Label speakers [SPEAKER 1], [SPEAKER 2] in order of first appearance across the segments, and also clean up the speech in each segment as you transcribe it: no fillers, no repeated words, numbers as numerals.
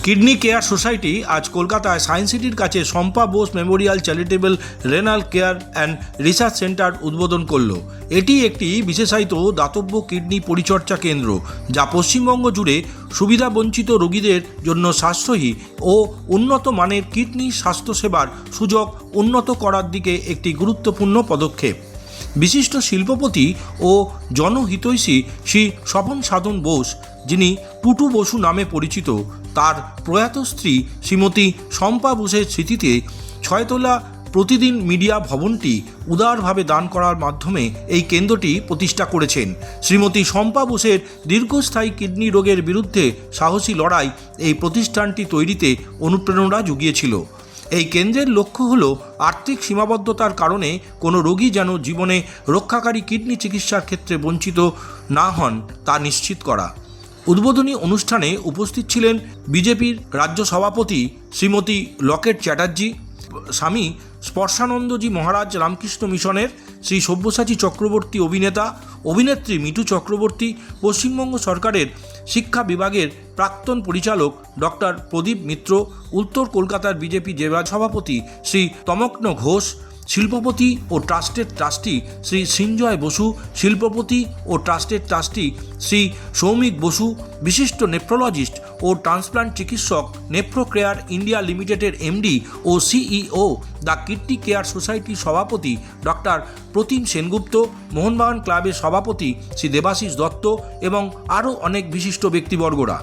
[SPEAKER 1] Kidney care society আজ কলকাতায় science সিটির কাছে Shampa Bose Memorial charitable renal care and research centre উদ্বোধন করল। এটি একটি বিশেষায়িত দাতব্য কিডনি পরিচর্যা কেন্দ্র, যা পশ্চিমবঙ্গ জুড়ে সুবিধাবঞ্চিত রোগীদের জন্য সাশ্রয়ী ও উন্নত মানের কিডনি স্বাস্থ্যসেবার সুযোগ উন্নত করার দিকে একটি গুরুত্বপূর্ণ পদক্ষেপ। বিশিষ্ট শিল্পপতি ও জনহিতৈষী শ্রী স্বপন সাধন বোস, যিনি পুটু বসু নামে পরিচিত, তার প্রয়াত স্ত্রী শ্রীমতী শম্পা বোসের স্মৃতিতে ছয়তলা প্রতিদিন মিডিয়া ভবনটি উদারভাবে দান করার মাধ্যমে এই কেন্দ্রটি প্রতিষ্ঠা করেছেন। শ্রীমতী শম্পা বোসের দীর্ঘস্থায়ী কিডনি রোগের বিরুদ্ধে সাহসী লড়াই এই প্রতিষ্ঠানটি তৈরিতে অনুপ্রেরণা জুগিয়েছিল। এই কেন্দ্রের লক্ষ্য হল আর্থিক সীমাবদ্ধতার কারণে কোনো রোগী যেন জীবনে রক্ষাকারী কিডনি চিকিৎসার ক্ষেত্রে বঞ্চিত না হন তা নিশ্চিত করা। উদ্বোধনী অনুষ্ঠানে উপস্থিত ছিলেন বিজেপির রাজ্য সভাপতি শ্রীমতী লকেট চ্যাটার্জি, স্বামী স্পর্শানন্দজি মহারাজ রামকৃষ্ণ মিশনের শ্রী সব্যসাচী চক্রবর্তী, অভিনেত্রী মিঠু চক্রবর্তী, পশ্চিমবঙ্গ সরকারের শিক্ষা বিভাগের প্রাক্তন পরিচালক ডক্টর প্রদীপ মিত্র, উত্তর কলকাতার বিজেপি জেলা সভাপতি শ্রী তমগ্ন ঘোষ, শিল্পপতি ও ট্রাস্টের ট্রাস্টি শ্রী সৃঞ্জয় বসু, শিল্পপতি ও ট্রাস্টের ট্রাস্টি শ্রী সৌমিক বসু, বিশিষ্ট নেফ্রোলজিস্ট ও ট্রান্সপ্লান্ট চিকিৎসক নেফ্রো কেয়ার ইন্ডিয়া লিমিটেডের এমডি ও সিইও, দ্য কিডনি কেয়ার সোসাইটির সভাপতি ডক্টর প্রতিম সেনগুপ্ত, মোহনবাগান ক্লাবের সভাপতি শ্রী দেবাশিস দত্ত এবং আরও অনেক বিশিষ্ট ব্যক্তিবর্গরা।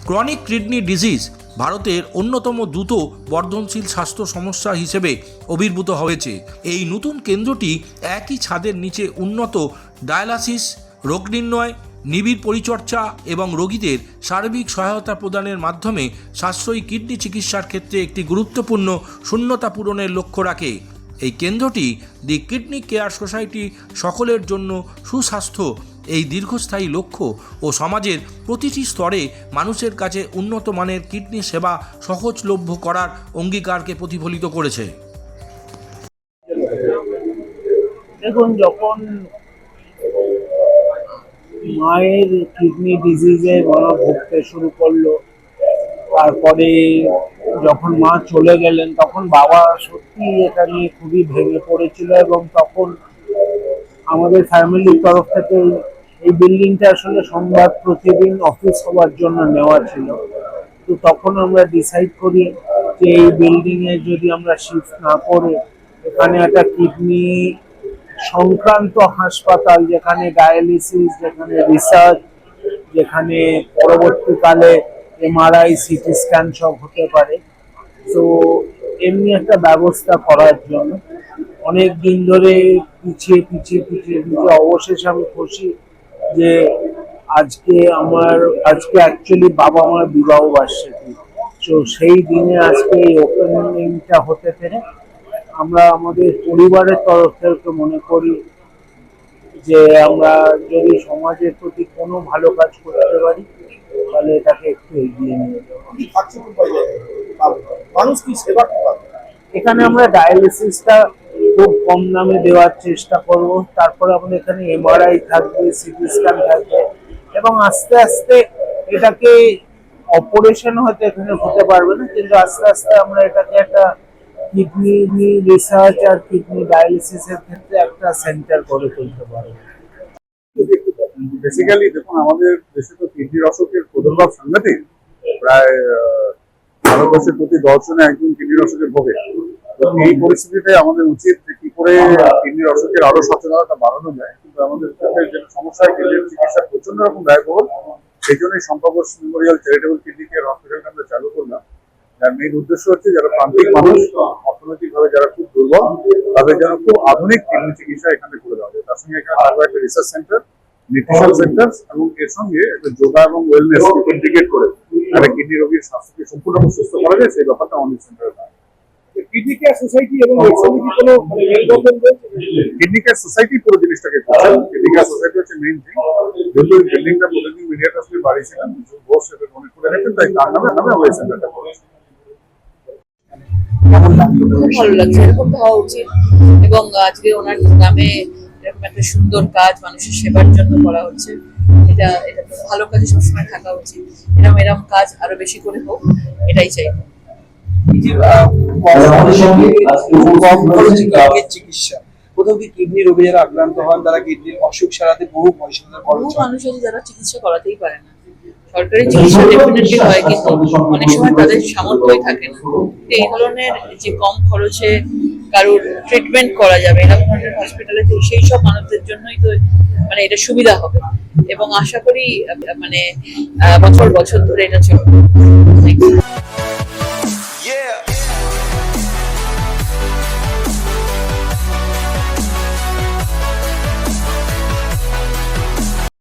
[SPEAKER 1] ক্রনিক কিডনি ডিজিজ ভারতের অন্যতম দ্রুত বর্ধনশীল স্বাস্থ্য সমস্যা হিসেবে আবির্ভূত হয়েছে। এই নতুন কেন্দ্রটি একই ছাদের নিচে উন্নত ডায়ালাসিস, রোগ নির্ণয়, নিবিড় পরিচর্যা এবং রোগীদের সার্বিক সহায়তা প্রদানের মাধ্যমে সাশ্রয়ী কিডনি চিকিৎসার ক্ষেত্রে একটি গুরুত্বপূর্ণ শূন্যতা পূরণের লক্ষ্য রাখে। এই কেন্দ্রটি দি কিডনি কেয়ার সোসাইটি সকলের জন্য সুস্বাস্থ্য এই দীর্ঘস্থায়ী লক্ষ্য ও সমাজের প্রতিটি স্তরে মানুষের কাছে উন্নত মানের কিডনি সেবা সহজলভ্য করার অঙ্গীকারকে প্রতিফলিত করেছে।
[SPEAKER 2] দেখুন, যখন মায়ের কিডনি ডিজিজে মা ভুগতে শুরু করলো, তারপরে যখন মা চলে গেলেন, তখন বাবা সত্যি এটা নিয়ে খুবই ভেঙে পড়েছিল এবং তখন আমাদের ফ্যামিলির তরফ থেকে এই বিল্ডিংটা আসলে সংবাদ প্রতিদিন অফিস হওয়ার জন্য নেওয়া ছিল। তো তখন আমরা ডিসাইড করি যে এই বিল্ডিংয়ে যদি আমরা শিফট না করে এখানে একটা কিডনি সংক্রান্ত হাসপাতাল, যেখানে ডায়ালিসিস, যেখানে রিসার্চ, যেখানে পরবর্তীকালে এমআরআই, সিটি স্ক্যান সব হতে পারে, তো এমনি একটা ব্যবস্থা করার জন্য অনেক দিন ধরে পিছিয়ে অবশেষে আমি খুশি যে আজকে অ্যাকচুয়ালি বাবা মার বিবাহ বার্ষিকী, তো সেই দিনে আজকে এই ওপেনিংটা হতে পেরে আমরা আমাদের পরিবারের তরফ থেকে মনে করি যে আমরা যদি সমাজের প্রতি কোনো ভালো কাজ করতে পারি তাহলে এটাকে একটু এগিয়ে নিয়ে যাবো। মানুষ কি সেবা পাবে? এখানে আমরা ডায়ালিসিসটা খুব কম দামে দেওয়ার চেষ্টা করব, তারপরে আমাদের এখানে এমআরআই থাকবে, সিটি স্ক্যান থাকবে এবং আস্তে আস্তে এটাকে অপারেশন হয়তো এখানে হতে পারবে না, কিন্তু আস্তে আস্তে আমরা এটাকে একটা কিডনি রিসার্চ আর কিডনি ডায়ালিসিসের ক্ষেত্রে একটা সেন্টার করে তুলতে পারবো।
[SPEAKER 3] বেসিক্যালি দেখুন, আমাদের দেশে তো কিডনির অসুখের প্রাদুর্ভাব সাংঘাতিক। প্রায় ভারতবর্ষের প্রতি 10 জনে একজন কিডনির অসুখে ভোগে। এই পরিস্থিতিতে আমাদের উচিত কি করে কিডনির অসুখের আরো সচেতনতা বাড়ানো যায়। কিন্তু আমাদের যে সমস্যা, কিডনির চিকিৎসা প্রচন্ড রকম ব্যয়বহুল, সেই জন্যই Shampa Bose Memorial charitable kidney care হসপিটালটা আমরা চালু করলাম। যার মেইন উদ্দেশ্য হচ্ছে যারা প্রান্তিক মানুষ, অর্থনৈতিকভাবে যারা খুব দুর্বল, তাদের যেন খুব আধুনিক কিডনি চিকিৎসা এখানে করে দেওয়া যায়। তার সঙ্গে এখানে থাকবে একটা রিসার্চ সেন্টার, নিউট্রিশন সেন্টার এবং এর সঙ্গে একটা যোগা এবং ওয়েলনেস ইন্টিগ্রেট করে একটা কিডনি রোগীর স্বাস্থ্যকে সম্পূর্ণরূপে সুস্থ করা যায়, সেই ব্যাপারটা আমাদের সেন্টারে থাকে। কিডনি কেয়ার সোসাইটি এবং কিডনি কেয়ার সোসাইটি পুরো জিনিসটাকে করছে। কিডনি কেয়ার সোসাইটি হচ্ছে মেইন থিং। যেহেতু বিল্ডিংটা প্রতিদিন মিডিয়া ট্রাস্টের বাড়ি ছিলেন, বস সেটা মনে করে রেখেছেন, তাই তার নামে আমরা ওই সেন্টারটা করেছি।
[SPEAKER 4] খুব ভালো লাগছে, এরকম তো হওয়া উচিত এবং আজকে ওনার নামে এরকম একটা সুন্দর কাজ মানুষের সেবার জন্য করা হচ্ছে, এটা এটা তো ভালো কাজে সবসময় থাকা উচিত। এরম কাজ আরো বেশি করে হোক, এটাই চাইবো।
[SPEAKER 5] এই যে কম খরচে কিডনির চিকিৎসা, কোথাও কি কিডনি রোগে যারা আক্রান্ত হন তারা কিডনির অসুখ সারাতে বহু পয়সা
[SPEAKER 4] বহু
[SPEAKER 5] খরচ হয়।
[SPEAKER 4] মানুষ আছে যারা চিকিৎসা করাতেই পারে না। সরকারি চিকিৎসা ডেফিনেটলি হয়, কিন্তু অনেক সময় তাদের সামর্থ্যই থাকে না। কিন্তু এই ধরনের যে কম খরচে কারোর ট্রিটমেন্ট করা যাবে এরকম ধরনের হসপিটালে, সেই সব মানুষদের জন্যই তো মানে এটা সুবিধা হবে, এবং আশা করি মানে বছর বছর ধরে এটা চলবে।